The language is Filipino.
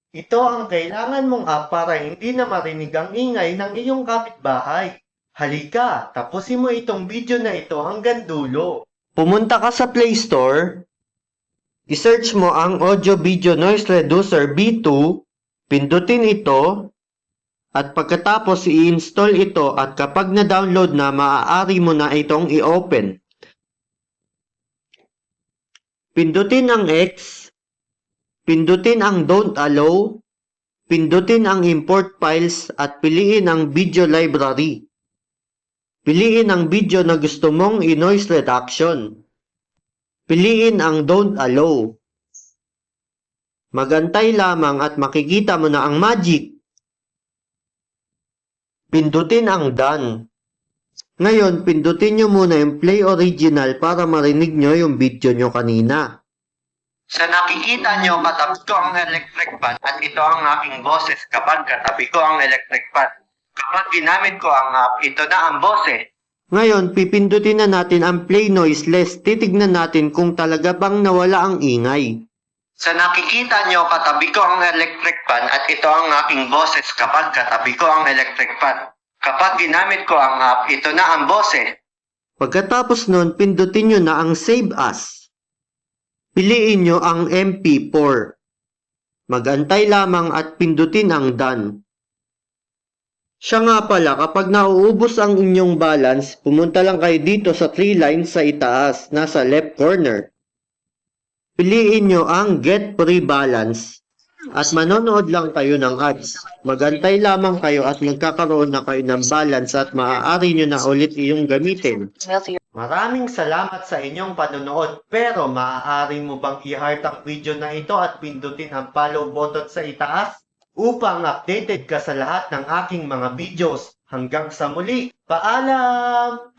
Ito ang kailangan mong app para hindi na marinig ang ingay ng iyong kapitbahay. Halika, tapusin mo itong video na ito hanggang dulo. Pumunta ka sa Play Store, i-search mo ang Audio Video Noise Reducer B2, pindutin ito, at pagkatapos i-install ito at kapag na-download na, maaari mo na itong i-open. Pindutin ang X, pindutin ang Don't Allow, pindutin ang Import Files at piliin ang Video Library. Piliin ang video na gusto mong i-noise reduction. Piliin ang Don't Allow. Magantay lamang at makikita mo na ang magic. Pindutin ang Done. Ngayon, pindutin nyo muna yung Play Original para marinig nyo yung video nyo kanina. Sa nakikita nyo, katabi ko ang electric fan at ito ang aking boses kapag katabi ko ang electric fan. Kapag ginamit ko ang app, ito na ang boses. Ngayon, pipindutin na natin ang Play Noiseless. Titignan natin kung talaga bang nawala ang ingay. Sa nakikita nyo, katabi ko ang electric fan at ito ang aking boses kapag katabi ko ang electric fan. Kapag ginamit ko ang app, ito na ang boses. Pagkatapos nun, pindutin nyo na ang Save As. Piliin nyo ang MP4. Magantay lamang at pindutin ang Done. Siya nga pala, kapag nauubos ang inyong balance, pumunta lang kayo dito sa 3 lines sa itaas, nasa left corner. Piliin nyo ang Get Free Balance at manonood lang kayo ng ads. Magantay lamang kayo at magkakaroon na kayo ng balance at maaari nyo na ulit iyong gamitin. Maraming salamat sa inyong panonood, pero maaari mo bang i-heart ang video na ito at pindutin ang follow button sa itaas upang updated ka sa lahat ng aking mga videos. Hanggang sa muli, paalam!